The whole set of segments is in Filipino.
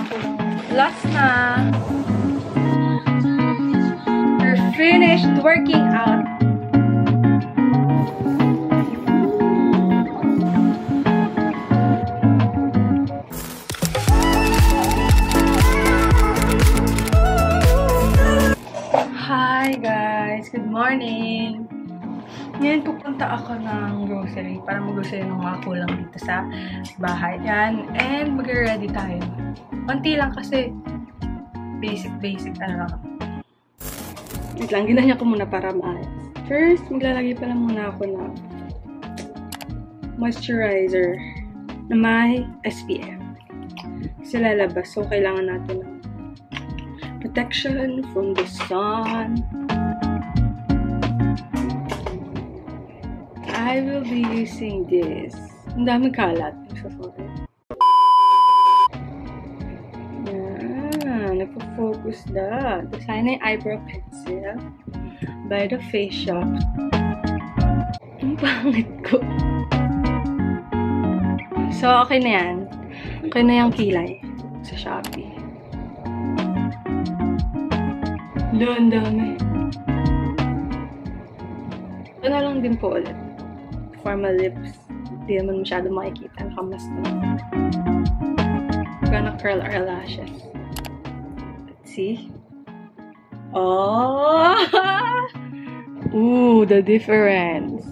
ako lang. Last na. We're finished working out. Hi guys! Good morning! Ngayon pupunta ako ng grocery para mag-grocery ng mga kulang dito sa bahay. Yan. And mag-ready tayo. Konti lang kasi basic ano lang. Wait lang, ginanya ko muna para maayos. First, maglalagay pa lang muna ako ng moisturizer na may SPF. Kasi lalabas. So, kailangan natin ng protection from the sun. I will be using this. Ang daming kalat. Sorry. Yan. Nagpo-focus na. Tapos na yung eyebrow pencil by the Face Shop. Ang pangit ko. So, okay na yan. Okay na yung kilay sa Shopee. Ang dami. Ito na lang din po ulit. Formal lips. Hindi naman masyado makikita. Nakamas na. We're gonna curl our lashes. Let's see. Oh! Ooh, the difference.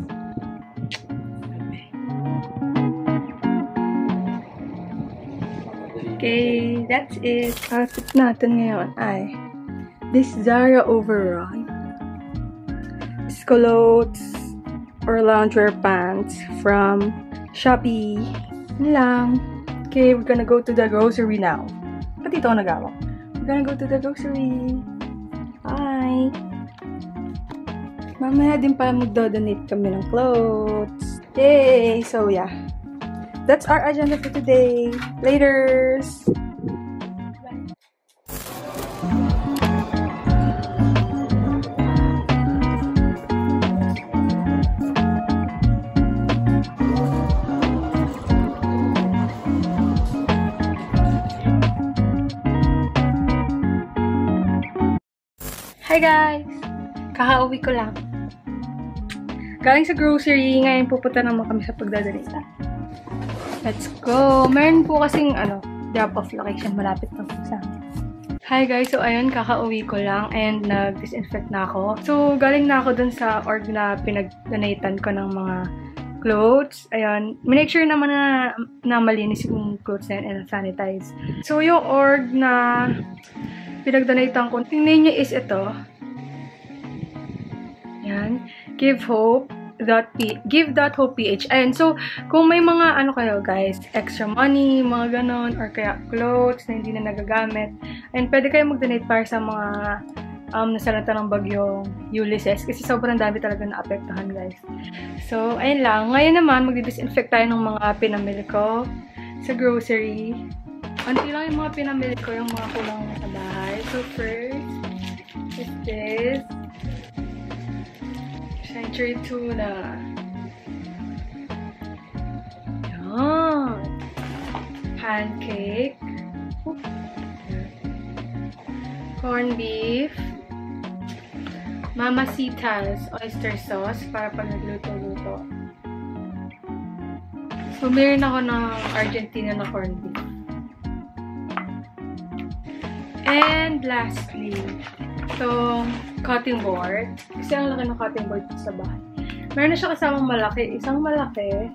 Okay, that's it. Outfit natin ngayon ay this Zara overall. Culottes or loungewear pants from Shopee. Yun lang. Okay, we're gonna go to the grocery now. Pati ito ako nagawa. We're gonna go to the grocery. Bye! Mamaya din pala magdo-donate kami ng clothes. Yay! So, yeah. That's our agenda for today. Laters! Hi guys! Kakauwi ko lang. Galing sa grocery, ngayon pupunta naman kami sa pagdadalita. Let's go! Meron po kasing drop-off location malapit lang sa amin. Hi guys! So ayun, kakauwi ko lang and nag-disinfect na ako. So galing na ako dun sa org na pinag-donatean ko ng mga clothes. Ayun. Make sure naman na malinis yung clothes na yun and sanitize. So yung org na pinag-donatean ko, yung name niya is ito. Yan. Give Hope PH. Ayan. So, kung may mga kayo guys, extra money, mga ganon, or kaya clothes na hindi na nagagamit, and pwede kayo mag-donate para sa mga nasalanta ng bagyong Ulysses kasi sobrang dami talaga na-apektuhan guys. So, ayun lang. Ngayon naman, magdi-disinfect tayo ng mga pinamili ko sa grocery. Unti lang yung mga pinamili ko, yung mga kulang sa bahay. So, first is this. Century tuna. Yan. Pancake. Corned beef. Mamacita's oyster sauce para pag nagluto-luto. Bumili ako ng Argentina na corned beef. And lastly, itong cutting board. Kasi ang laki ng cutting board sa bahay. Meron na siya kasamang malaki. Isang malaki.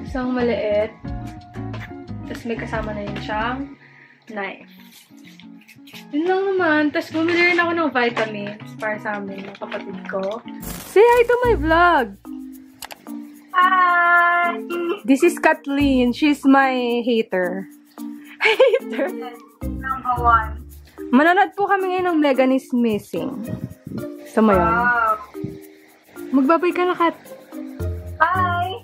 Isang maliit. Tapos may kasama na yun siyang knife. Yun lang naman. Tapos bumili rin ako ng vitamins para sa amin, ng kapatid ko. Say hi to my vlog! Hi! This is Kathleen. She's my hater. Hater? Number 1. Manonood po kami ngayon ng Megan is Missing. Gusto mo yun? Wow. Magbabay ka na, Kat. Bye!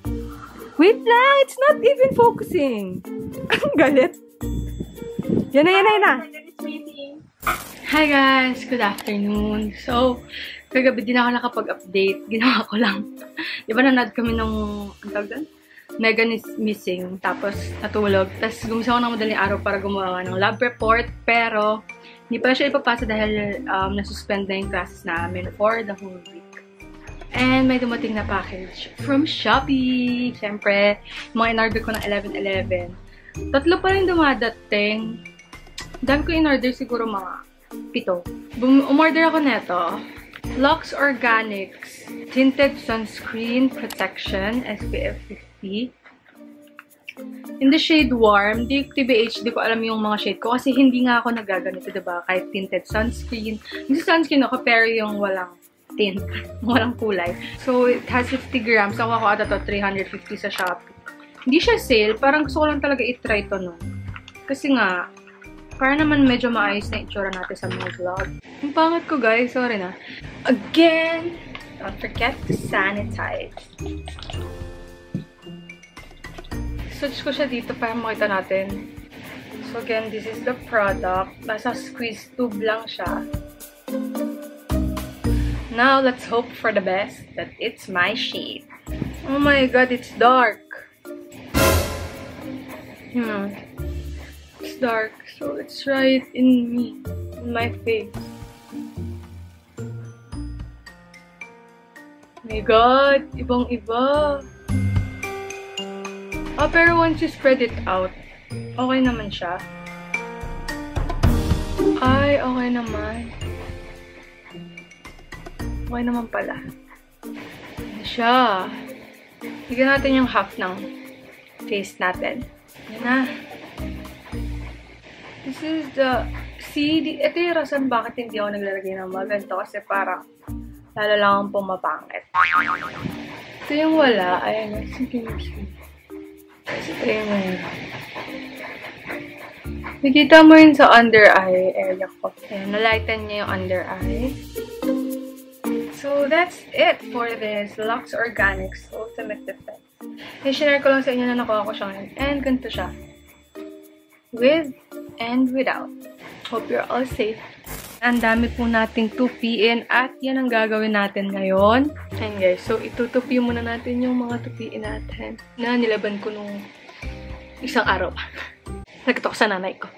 Wait lang! It's not even focusing. Ang galit. Yan na. Hi guys! Good afternoon. So, kagabi din ako nakapag-update. Ginawa ko lang. Di ba nanood kami ng, Megan is missing. Tapos, natulog. Tapos, gumising ako ng madaling araw para gumawa ng lab report. Pero, hindi pala siya ipapasa dahil nasuspend na yung classes namin for the whole week. And may dumating na package from Shopee. Siyempre, mga in-order ko ng 11/11. 3 pa rin dumadating. Dami ko in-order, siguro mga 7. Umorder ako neto. Lux Organics Tinted Sunscreen Protection SPF 50. In the shade Warm. TBH, di ko alam yung mga shade ko kasi hindi nga ako nagaganito, diba? Kahit tinted sunscreen. Yung sunscreen ako, pero yung walang tint. Walang kulay. So, it has 50 grams. Ako ata to 350 sa Shopee. Hindi siya sale. Parang gusto ko lang talaga i-try to, no? Kasi nga, para naman medyo maayos na itsura natin sa mga vlog. Ang pangat ko, guys. Sorry na. Again, don't forget to sanitize. Switch ko siya dito para makita natin. So, again, this is the product. Nasa squeeze tube lang siya. Now, let's hope for the best that it's my shade. Oh my god, it's dark. It's dark, so let's try it in me, in my face. Oh my god, ibang-iba. Pero once you spread it out, okay naman siya. Ay, okay naman. Okay naman pala. Ano siya? Bigyan natin yung half ng face natin. Yan na. This is the... See, ito yung rason bakit hindi ako naglalagay ng mga ganito. Kasi parang lalo lang ang pumapangit. Ito yung wala. Ayan. Sige. Kasi ito yung meron. Nakita mo yun sa under eye area ko. Ayan, nalighten niya yung under eye. So, that's it for this Lux Organics Ultimate Defense. I-share ko lang sa inyo na nakuha ko siya ngayon. And ganito siya. With and without. Hope you're all safe. Ang dami po nating tupiin at yan ang gagawin natin ngayon. And guys, so itutupi muna natin yung mga tupiin natin na nilaban ko nung isang araw. Nagkatok sa nanay ko.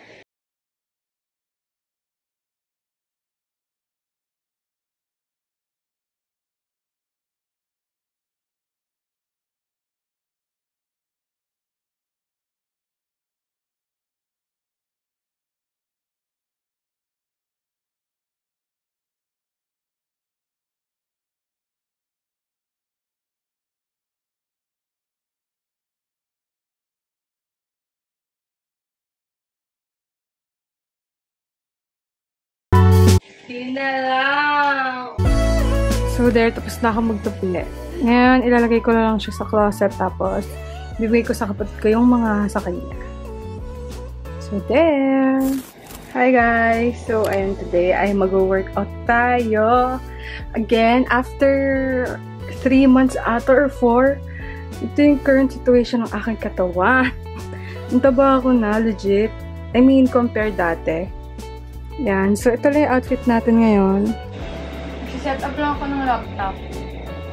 Yun na lang. So there, tapos na ako magtupi. Ngayon, ilalagay ko na lang siya sa closet. Tapos, bibigay ko sa kapatid ko yung mga sa kanya. So there. Hi guys! So, ayun, today ay mag-workout tayo. Again, after 3 months ata or 4, ito yung current situation ng aking katawan. Ang taba ako na, legit. I mean, compared dati. Yan. So, ito lang yung outfit natin ngayon. Set up lang ako ng laptop.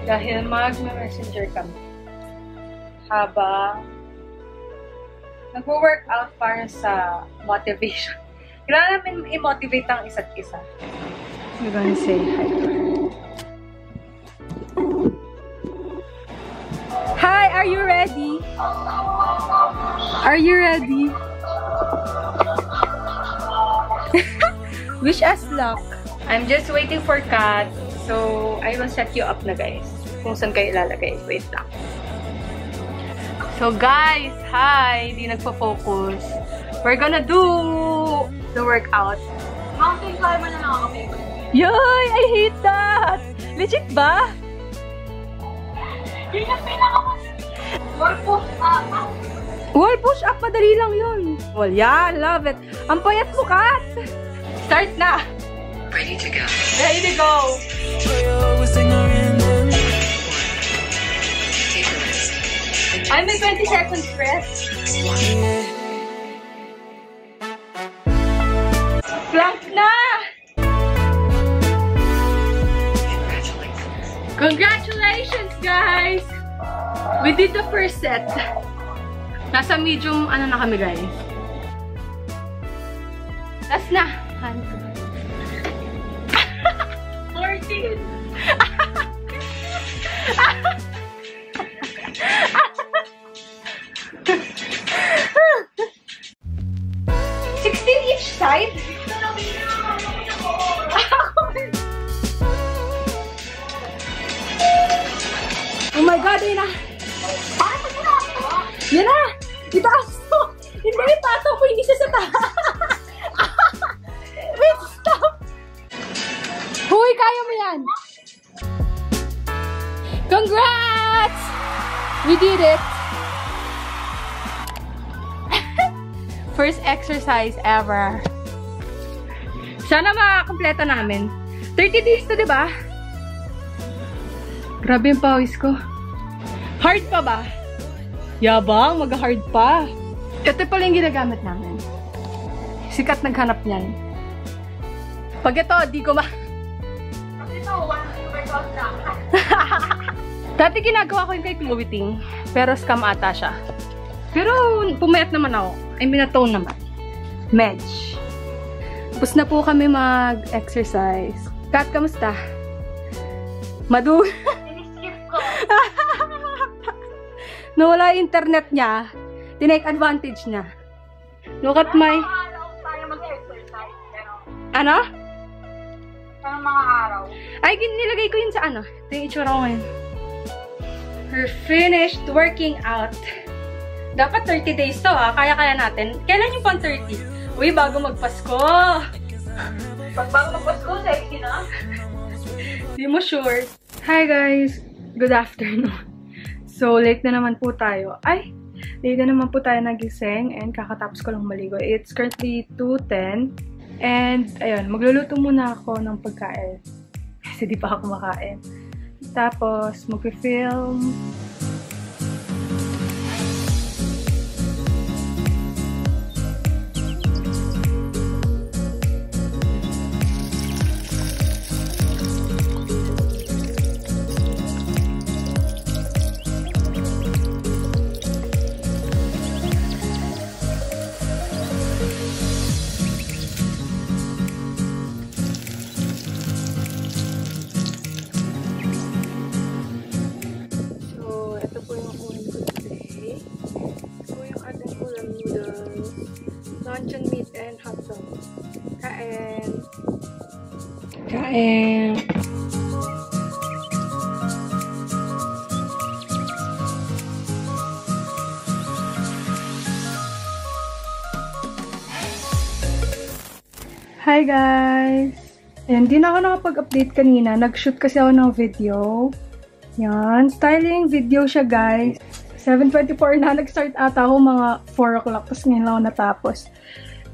Dahil mag-messenger kami. Habang nag-workout para sa motivation. Kailangan namin i-motivate ang isa't isa. I'm gonna say hi to her. Hi! Are you ready? Are you ready? Wish us luck. I'm just waiting for Kat. So, I will set you up na guys. Kung saan kayo ilalagay. Wait lang. So guys, hi! Hindi nagpo-focus. We're gonna do the workout. Mountain climber na lang ako, baby. Yoy! I hate that! Legit ba? Yun yung Wall push up. Wall push up, madali lang yun. Well, yeah, love it. Ang payat mo, Kat! Start na! Ready to go. Ready to go! Ay, may 20 seconds rest. Plank na! Congratulations, guys! We did the first set. Nasa medium, ano na kami, guys. Last na. 14. 16 each side? Oh my God, yun na. Yan na. Itaas mo. Hindi, ipasok mo yung isa sa taas. Wait, stop. Huy, kaya mo yan. Congrats! We did it. First exercise ever. Sana makakompleto namin. 30 days to, diba? Grabe yung pawis ko. Hard pa ba? Yabang, mag-hard pa. Ito pala yung ginagamit namin. Sikat naghanap niyan. Pag ito, di ko Kasi ito, 1 workout lang. Dati ginagawa ko yung kay Chloe Ting, pero scam ata siya. Pero pumayat naman ako. I mean, na-tone naman. Medj. Tapos na po kami mag-exercise. Kat, kamusta? Madu? Ini-skip ko. Nawala yung internet niya. Tinake advantage niya. Look at my... Araw tayo mag-exercise. Pero, Ano? parang mga araw. Ay, nilagay ko yun sa ano. Ito yung itsura ko ngayon. We're finished working out. Dapat 30 days to ha. Kaya-kaya natin. Kailan yung pang 30? Uy, bago magpasko. Pag bago magpasko, sexy na. Di mo sure. Hi guys. Good afternoon. So, late na naman po tayo. Ay, late na naman po tayo nagising. And kakatapos ko lang maligo. It's currently 2:10. And, ayun, magluluto muna ako ng pagkain. Kasi di pa ako kumakain. Tapos, mag-film. Luncheon meat and hot dog. Kain. Kain. Hi guys! Hindi na ako nakapag-update kanina. Nag-shoot kasi ako ng video. Yan. Styling video siya guys. 7:24 na. Nag-start ata ako mga 4 o'clock. Tapos ngayon lang ako natapos.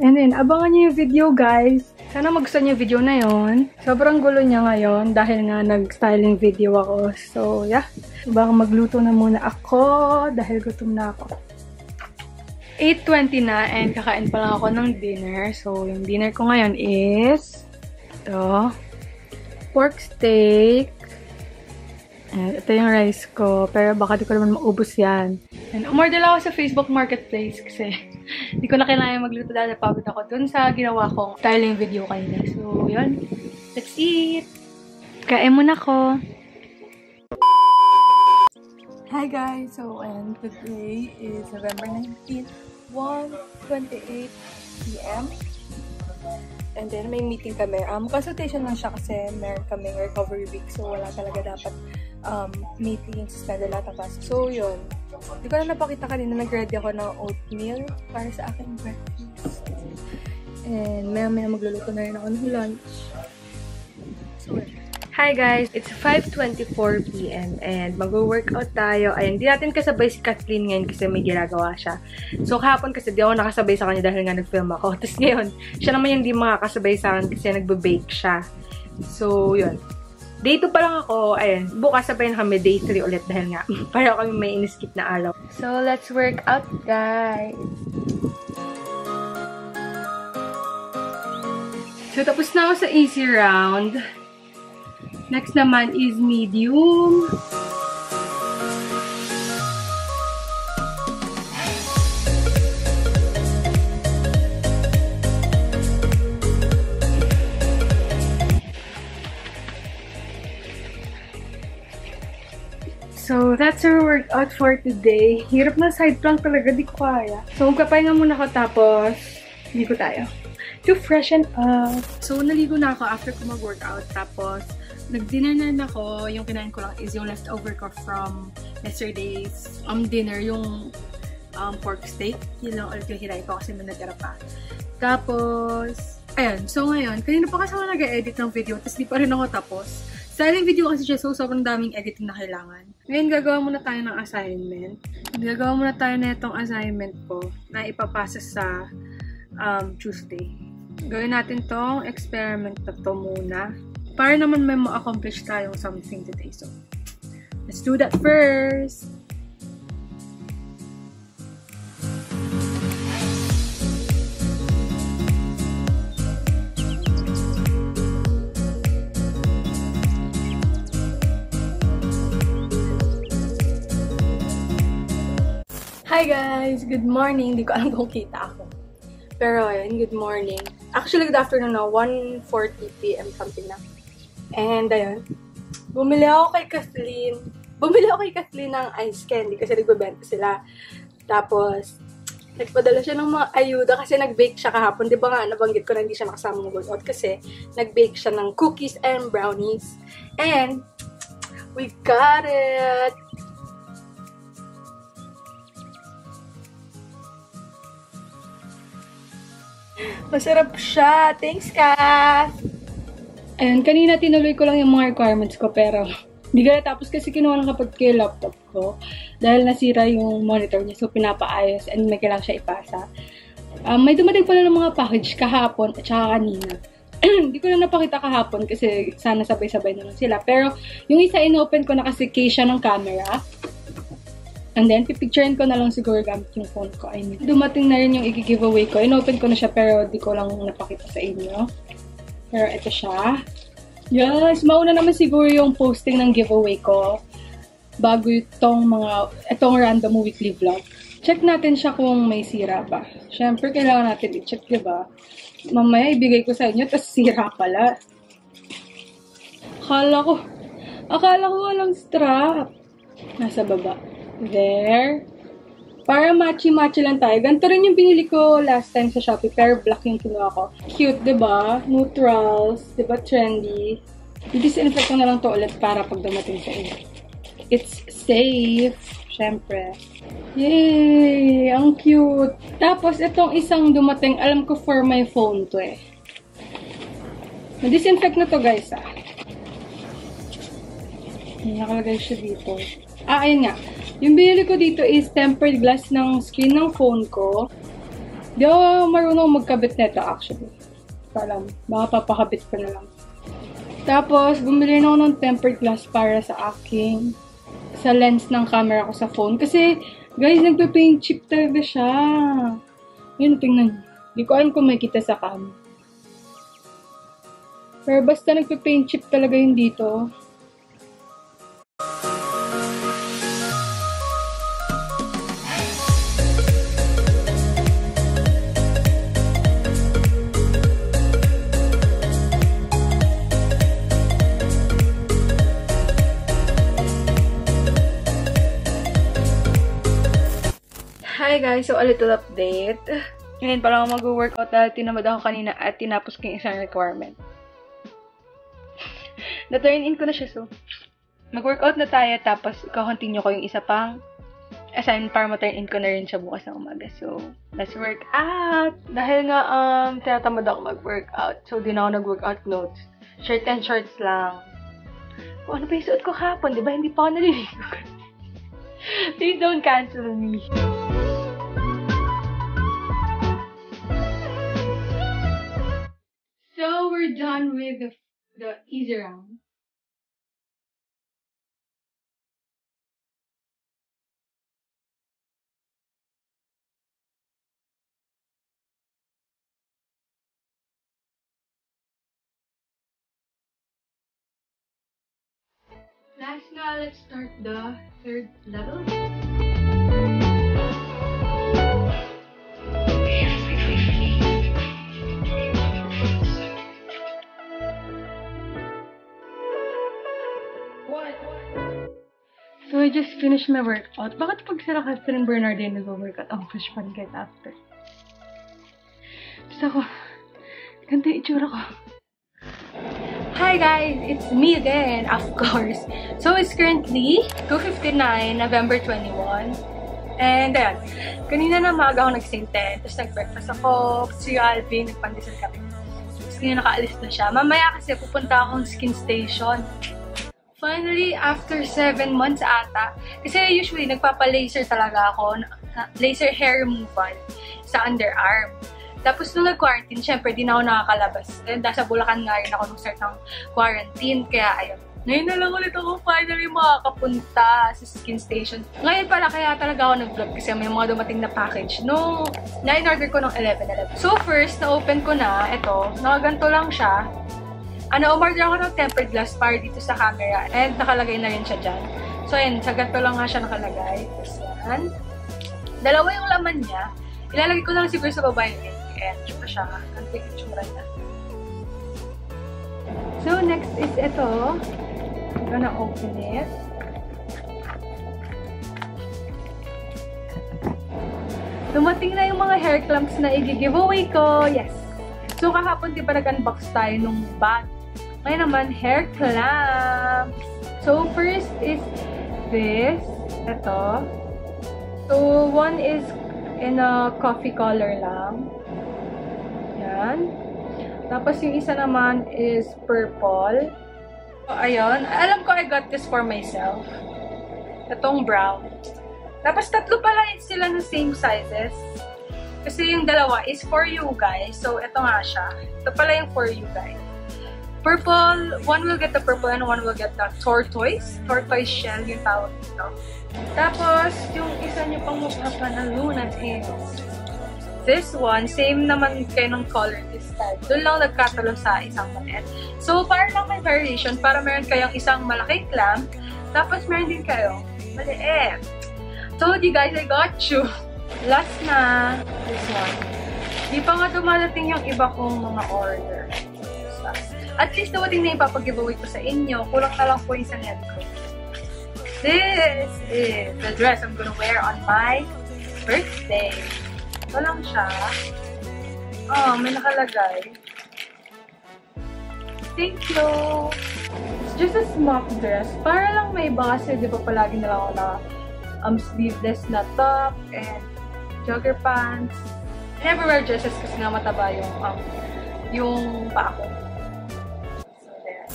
And then, abangan niyo yung video guys. Sana magustuhan niyo yung video na yon. Sobrang gulo niya ngayon dahil nga nag-styling video ako. So, yeah. Baka magluto na muna ako dahil gutom na ako. 8:20 na and kakain pa lang ako ng dinner. So, yung dinner ko ngayon is ito. Pork steak. And ito yung rice ko. Pero baka di ko naman maubos yan. And umorder lang ako sa Facebook Marketplace kasi hindi ko na kailangan magluto dahil napagod ako dun sa ginawa kong styling video kanina. So, yun. Let's eat! Kain muna ko. Hi guys! So, and today is November 19th. 1:28 p.m. And then, may meeting kami. Consultation lang siya kasi meron kaming recovery week. So, wala talaga dapat meeting, suspend lahat ng class. So, yun. Hindi ko na napakita kanina. Nag-ready ako ng oatmeal para sa aking breakfast. And, maya-maya magluluto na rin ako ng lunch. So, hi guys! It's 5:24 p.m. and mag-workout tayo. Ayan, di natin kasabay si Kathleen ngayon kasi may ginagawa siya. So, kahapon kasi di ako nakasabay sa kanya dahil nga nag-film ako. Tapos ngayon, siya naman yung di makakasabay sa akin kasi nagbe-bake siya. So, yun. Day 2 pa lang ako. Ayan, bukas sabay na kami day 3 ulit dahil nga para kami may in-skip na araw. So, let's work out guys! So, tapos na ako sa easy round. Next naman is medium. So, that's our workout for today. Hirap na side plank talaga, di ko kaya. So, magpapahinga muna ako tapos ligo tayo. To freshen up. So, naligo na ako after ko mag-workout. Tapos, nag-dinner na ako. Yung kinain ko lang is yung leftover ko from yesterday's dinner. Yung pork steak. Yun lang ulit yung hinain ko kasi may natira pa. Tapos, ayan. So, ngayon, kanina pa kasi ako nag-edit ng video. Tapos, di pa rin ako tapos. Styling video kasi siya, so sobrang daming editing na kailangan. Ngayon, gagawa muna tayo ng assignment. Gagawa muna tayo na itong assignment ko na ipapasa sa Tuesday. Gawin natin tong experiment na to muna. Para naman may ma-accomplish tayong something today. So, let's do that first! Hi guys! Good morning! Hindi ko alam kung kita ako. Pero ayun, good morning. Actually, good afternoon na. 1:40 PM something na. And ayun, bumili ako kay Kathleen ng ice candy kasi nagbebenta sila. Tapos, nagpadala siya ng mga ayuda kasi nag-bake siya kahapon. Di ba nga, nabanggit ko na hindi siya nakasama ng workout kasi nag-bake siya ng cookies and brownies. And, we got it! Masarap siya. Thanks, Kath! Ayan, kanina tinuloy ko lang yung mga requirements ko pero hindi ka natapos kasi kinuha lang kapag kay laptop ko dahil nasira yung monitor niya so pinapaayos and may kailangan siya ipasa. May dumating pala ng mga package kahapon at saka kanina. Hindi ko na napakita kahapon kasi sana sabay-sabay na lang sila. Pero yung isa in-open ko na kasi case siya ng camera. And then, pipicturein ko na lang siguro gamit yung phone ko. I mean, dumating na rin yung i-giveaway ko. In-open ko na siya pero di ko lang napakita sa inyo. Pero ito siya. Yes, mauna naman siguro yung posting ng giveaway ko bago itong random weekly vlog. Check natin siya kung may sira ba. Siyempre, kailangan natin i-check, diba? Mamaya, ibigay ko sa inyo, tapos sira pala. Akala ko walang strap. Nasa baba. There. Para matchy-matchy lang tayo. Ganito rin yung binili ko last time sa Shopee, pero black yung kinuha ko. Cute, diba? Neutrals. Diba? Trendy. I-disinfect ko na lang to ulit para pag dumating sa inyo. It's safe. Syempre. Yay! Ang cute. Tapos, itong isang dumating, alam ko for my phone to eh. Na-disinfect na to, guys, ah. Nakalagay siya dito. Ayun nga. Yung binili ko dito is tempered glass ng screen ng phone ko. Di ako marunong magkabit nito actually. Parang, baka papakabit ko na lang. Tapos, bumili na ako ng tempered glass para sa sa lens ng camera ko sa phone. Kasi, guys, nagpe-paint chip talaga siya. Yun, tingnan. Di ko alam kung makikita sa cam. Pero basta nagpe-paint chip talaga yun dito. Hi guys! So, a little update. Ngayon pa lang ako mag-workout dahil tinamad ako kanina at tinapos ko yung isang requirement. Na-turn in ko na siya, so mag-workout na tayo tapos ika-continue ko yung isa pang assignment para ma-turn in ko na rin siya bukas ng umaga. So, let's work out! Dahil nga, tinatamad ako mag-workout. So, di na ako nag-workout clothes. Shirt and shorts lang. Kung ano pa yung suot ko kapon, di ba? Hindi pa ako naliligo. Please don't cancel me. So, we're done with the easy round. Last now, let's start the third level. So, I just finished my workout. Bakit pag sila Catherine Bernardino nag-workout, ang fresh pa rin kahit after? Tapos ako, ganito yung itsura ko. Hi guys! It's me again, of course. So, it's currently 2:59, November 21. And ayan, kanina na maaga ako nag-St. Tapos nag-breakfast ako. Si Alvin, nagpandesal kami. Tapos ngayon nakaalis na siya. Mamaya kasi pupunta akong skin station. Finally, after 7 months ata. Kasi usually, nagpapa-laser talaga ako. Laser hair removal sa underarm. Tapos nung nag-quarantine, syempre, di na ako nakakalabas. And sa Bulacan nga rin ako nung start ng quarantine. Kaya ayun. Ngayon na lang ulit ako finally makakapunta sa skin station. Ngayon pala, kaya talaga ako nag-vlog kasi may mga dumating na package nung na-in-order ko ng 11/11. So first, na-open ko na. Ito, nakaganto lang siya. Umorder ako ng tempered glass para dito sa camera. And nakalagay na rin siya dyan. So, ayan, sa ganito lang nga siya nakalagay. Tapos yan. Dalawa yung laman niya. Ilalagay ko na lang siguro sa baba yung link. Ayan, tsura siya. Ganito yung itsura niya. So, next is ito. I'm gonna open it. Dumating na yung mga hair clamps na i-giveaway ko. Yes! So, kahapon di ba nag-unbox tayo nung bag? Ngayon naman, hair clamps. So, first is this. Ito. So, one is in a coffee color lang. Yan. Tapos, yung isa naman is purple. So, ayun. Alam ko, I got this for myself. Itong brown. Tapos, tatlo pala sila ng same sizes. Kasi yung dalawa is for you guys. So, ito nga siya. Ito pala yung for you guys. Purple, one will get the purple and one will get the tortoise. Tortoise shell yung tawag dito. Tapos, yung isa nyo pang mapapanalunan is this one. Same naman kayo ng color this time. Doon lang nagkatalo sa isang maliit. So, para lang may variation. Para meron kayong isang malaking clamp. Tapos, meron din kayo maliit. Told you guys, I got you. Last na, this one. Di pa nga dumalating yung iba kong mga order. At least dumating na yung papag-giveaway ko sa inyo. Kulang na lang po yung sa net ko. This is the dress I'm gonna wear on my birthday. Ito lang siya. Oh, may nakalagay. Thank you! It's just a smock dress. Para lang may iba kasi di ba palagi na lang ako na sleeveless na top and jogger pants. I never wear dresses kasi nga mataba yung paa ko. So, there.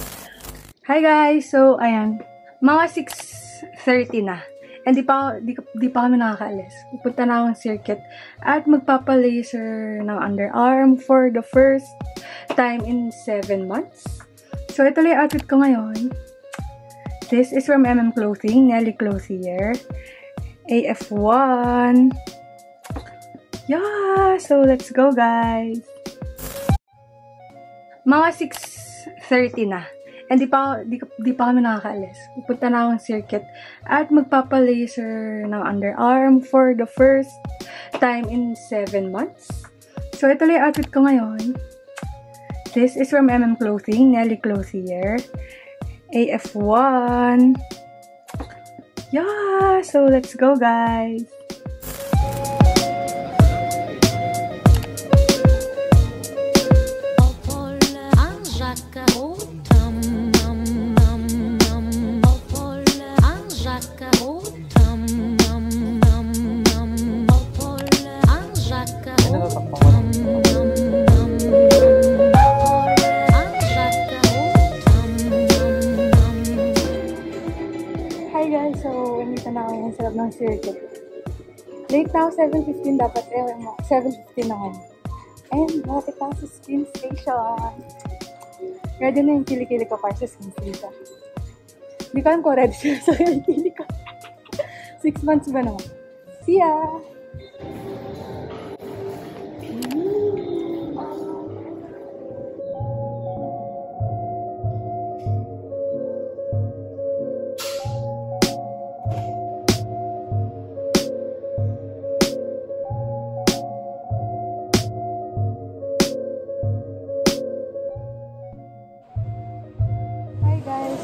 Hi guys! So, ayan. Mga 6:30 na. And di pa kami nakakaalis. Pupunta na akong circuit at magpapa-laser ng underarm for the first time in 7 months. So, ito lang yung outfit ko ngayon. This is from Clothing, Nelly Clothier. AF1. Yeah! So, let's go, guys! Mga 6:30 na. And di pa kami nakakaalis. Pupunta na akong circuit at magpapa-laser ng underarm for the first time in 7 months. So, ito lang yung outfit ko ngayon. This is from Clothing, Nelly Clothier. AF1. Yeah! So, let's go, guys! Hi guys! So, umita na ako sa loob ng circuit. Late na ako, 7:15 dapat. 7:15 na ngayon. And, lapit ako sa skin station. Ready na yung kilikili ko para sa skin station. Hindi ko alam kung ready sila sa kilikili ko. 6 months ba naman? See ya!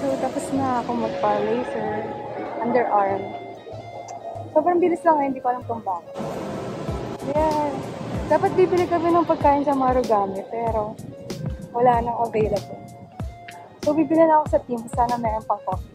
So, tapos na ako magpa-laser. underarm. Sobrang bilis lang ngayon, hindi ko alam kung bakit. Ayan. Dapat bibili kami ng pagkain sa Marugame, pero wala nang available. So, bibili na ako sa team. Sana meron pang coffee.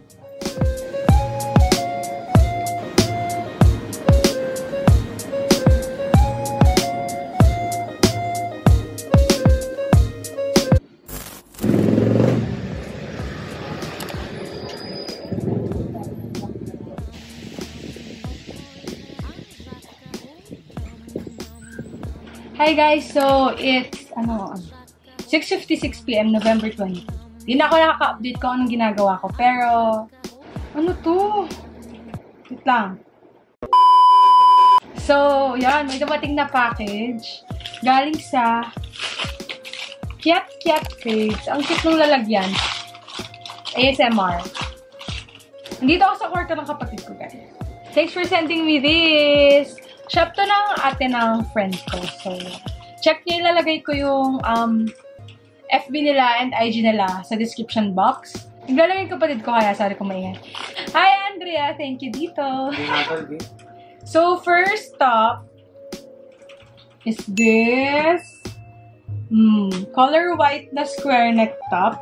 Hi guys! So, it's 6:56 PM, November 20. Hindi na ako nakaka-update ko anong ginagawa ko. Pero, ano to? Wait lang. So, yan. May dumating na package. Galing sa Kiat Faves. Ang cute ng lalagyan. ASMR. Nandito ako sa kwarto ng kapatid ko, guys. Thanks for sending me this! Shop to ng ate ng friend ko. So, check nyo, ilalagay ko yung FB nila and IG nila sa description box. Naglalagay yung kapatid ko kaya sorry kung maingay. Hi, Andrea! Thank you dito. So, first top is this color white na square neck top.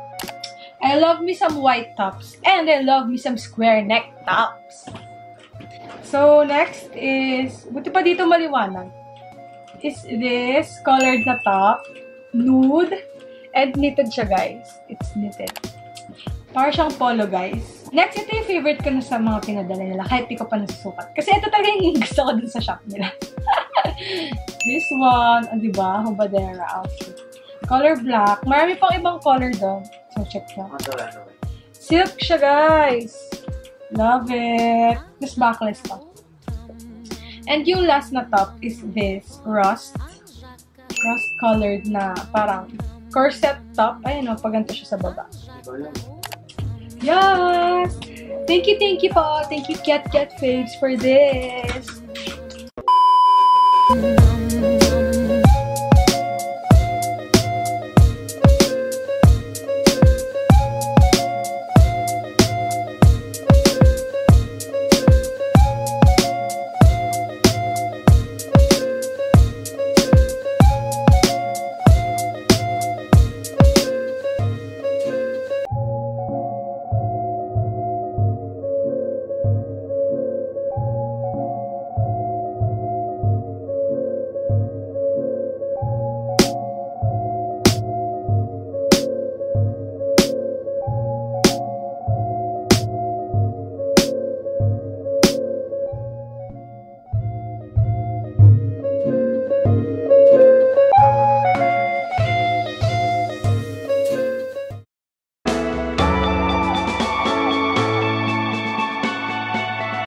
I love me some white tops and I love me some square neck tops. So, next is, buti pa dito maliwanag, is this colored na top, nude, and knitted siya, guys. It's knitted. Para siyang polo, guys. Next, ito yung favorite ko na sa mga pinadala nila, kahit di ko pa nasusukat. Kasi ito talaga yung gusto ko dun sa shop nila. This one, diba? Hubadera outfit. Color black. Marami pang ibang color doon. So, check nyo. Silk siya, guys. Love it. This backless pa. And yung last na top is this rust colored na parang corset top. Ayun o, paganto siya sa baba. Yes! Thank you po. Thank you Kiat Faves for this.